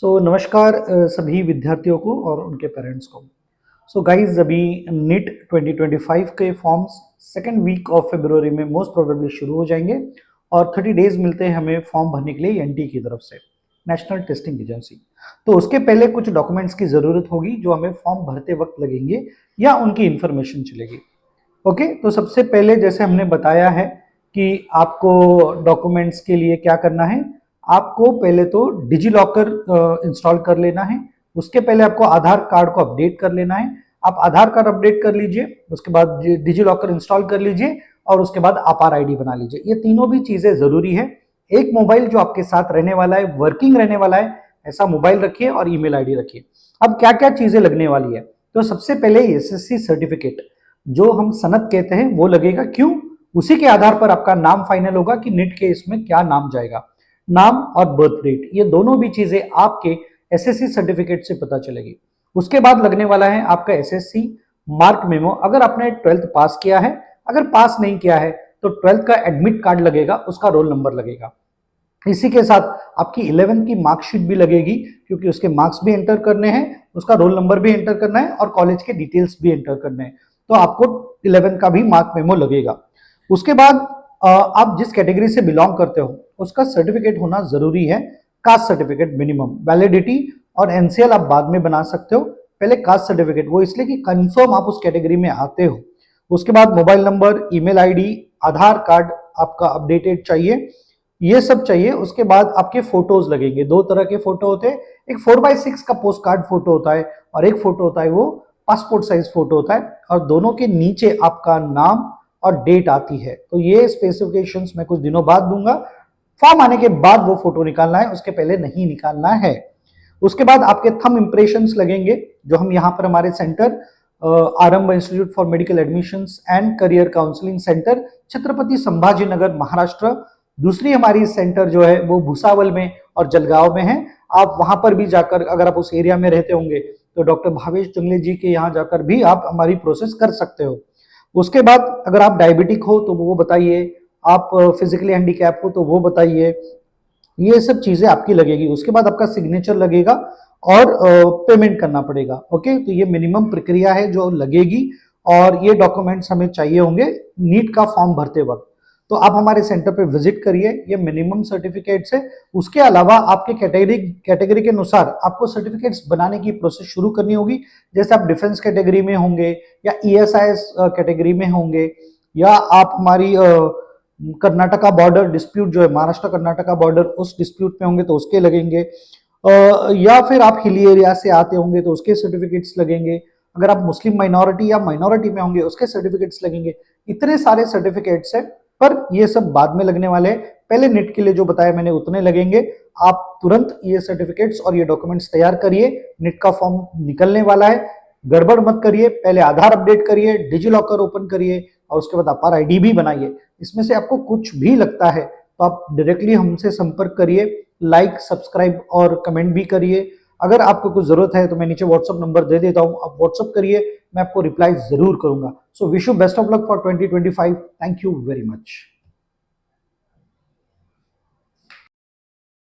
नमस्कार सभी विद्यार्थियों को और उनके पेरेंट्स को। गाइज अभी नीट 2025 के फॉर्म्स सेकेंड वीक ऑफ फरवरी में मोस्ट प्रोबेबली शुरू हो जाएंगे और 30 डेज मिलते हैं हमें फॉर्म भरने के लिए एनटी की तरफ से, नेशनल टेस्टिंग एजेंसी। तो उसके पहले कुछ डॉक्यूमेंट्स की ज़रूरत होगी जो हमें फॉर्म भरते वक्त लगेंगे या उनकी इन्फॉर्मेशन चलेगी। ओके, तो सबसे पहले जैसे हमने बताया है कि आपको डॉक्यूमेंट्स के लिए क्या करना है, आपको पहले तो डिजी लॉकर इंस्टॉल कर लेना है। उसके पहले आपको आधार कार्ड को अपडेट कर लेना है। आप आधार कार्ड अपडेट कर लीजिए, उसके बाद डिजी लॉकर इंस्टॉल कर लीजिए और उसके बाद आपार आईडी बना लीजिए। ये तीनों भी चीजें जरूरी है। एक मोबाइल जो आपके साथ रहने वाला है, वर्किंग रहने वाला है, ऐसा मोबाइल रखिए और ईमेल आईडी रखिए। अब क्या क्या चीजें लगने वाली है, तो सबसे पहले एसएससी सर्टिफिकेट जो हम सनद कहते हैं वो लगेगा। क्यों? उसी के आधार पर आपका नाम फाइनल होगा कि नीट के इसमें क्या नाम जाएगा। नाम और बर्थ डेट, ये दोनों भी चीजें आपके एसएससी सर्टिफिकेट से पता चलेगी। उसके बाद लगने वाला है आपका एसएससी मार्क मेमो, अगर आपने 12th पास किया है। अगर पास नहीं किया है तो 12th का एडमिट कार्ड लगेगा, उसका रोल नंबर लगेगा। इसी के साथ आपकी 11th की मार्कशीट भी लगेगी, क्योंकि उसके मार्क्स भी एंटर करने हैं, उसका रोल नंबर भी एंटर करना है और कॉलेज के डिटेल्स भी एंटर करने हैं। तो आपको 11th का भी मार्क मेमो लगेगा। उसके बाद आप जिस कैटेगरी से बिलोंग करते हो उसका सर्टिफिकेट होना जरूरी है। कास्ट सर्टिफिकेट मिनिमम, वैलिडिटी और एनसीएल आप बाद में बना सकते हो, पहले कास्ट सर्टिफिकेट, वो इसलिए कि कंफर्म आप उस कैटेगरी में आते हो। उसके बाद मोबाइल नंबर, ईमेल आईडी, आधार कार्ड आपका अपडेटेड चाहिए, ये सब चाहिए। उसके बाद आपके फोटोज लगेंगे। दो तरह के फोटो होते हैं, एक 4x6 का पोस्ट कार्ड फोटो होता है और एक फोटो होता है वो पासपोर्ट साइज फोटो होता है, और दोनों के नीचे आपका नाम और डेट आती है। तो ये स्पेसिफिकेशंस मैं कुछ दिनों बाद दूंगा। फॉर्म आने के बाद वो फोटो निकालना है, उसके पहले नहीं निकालना है। उसके बाद आपके थंब इंप्रेशंस लगेंगे, जो हम यहाँ पर हमारे सेंटर आरंभ institute for medical admissions and career counselling centre, Chhatrapati Sambhajinagar, Maharashtra. दूसरी हमारी सेंटर जो है वो भुसावल में और जलगांव में है। आप वहां पर भी जाकर, अगर आप उस एरिया में रहते होंगे तो डॉक्टर भावेश जंगले जी के यहाँ जाकर भी आप हमारी प्रोसेस कर सकते हो। उसके बाद अगर आप डायबिटिक हो तो वो बताइए, आप फिजिकली हैंडीकैप हो तो वो बताइए, ये सब चीजें आपकी लगेगी। उसके बाद आपका सिग्नेचर लगेगा और पेमेंट करना पड़ेगा। ओके, तो ये मिनिमम प्रक्रिया है जो लगेगी और ये डॉक्यूमेंट्स हमें चाहिए होंगे नीट का फॉर्म भरते वक्त। तो आप हमारे सेंटर पे विजिट करिए, ये मिनिमम सर्टिफिकेट्स है। उसके अलावा आपके कैटेगरी के अनुसार आपको सर्टिफिकेट्स बनाने की प्रोसेस शुरू करनी होगी। जैसे आप डिफेंस कैटेगरी में होंगे या ईएसआईएस कैटेगरी में होंगे, या आप हमारी कर्नाटका बॉर्डर डिस्प्यूट जो है, महाराष्ट्र कर्नाटका बॉर्डर, उस डिस्प्यूट में होंगे तो उसके लगेंगे, या फिर आप हिली एरिया से आते होंगे तो उसके सर्टिफिकेट्स लगेंगे। अगर आप मुस्लिम माइनॉरिटी या माइनॉरिटी में होंगे उसके सर्टिफिकेट्स लगेंगे। इतने सारे सर्टिफिकेट्स है, पर ये सब बाद में लगने वाले हैं। पहले नीट के लिए जो बताया मैंने उतने लगेंगे। आप तुरंत ये सर्टिफिकेट्स और ये डॉक्यूमेंट्स तैयार करिए, नीट का फॉर्म निकलने वाला है। गड़बड़ मत करिए, पहले आधार अपडेट करिए, डिजी लॉकर ओपन करिए और उसके बाद आपार आईडी भी बनाइए। इसमें से आपको कुछ भी लगता है तो आप डायरेक्टली हमसे संपर्क करिए, लाइक, सब्सक्राइब और कमेंट भी करिए। अगर आपको कुछ जरूरत है तो मैं नीचे व्हाट्सअप नंबर दे देता हूँ, आप व्हाट्सअप करिए, मैं आपको रिप्लाई जरूर करूंगा। So wish you best of luck for 2025। Thank you very much.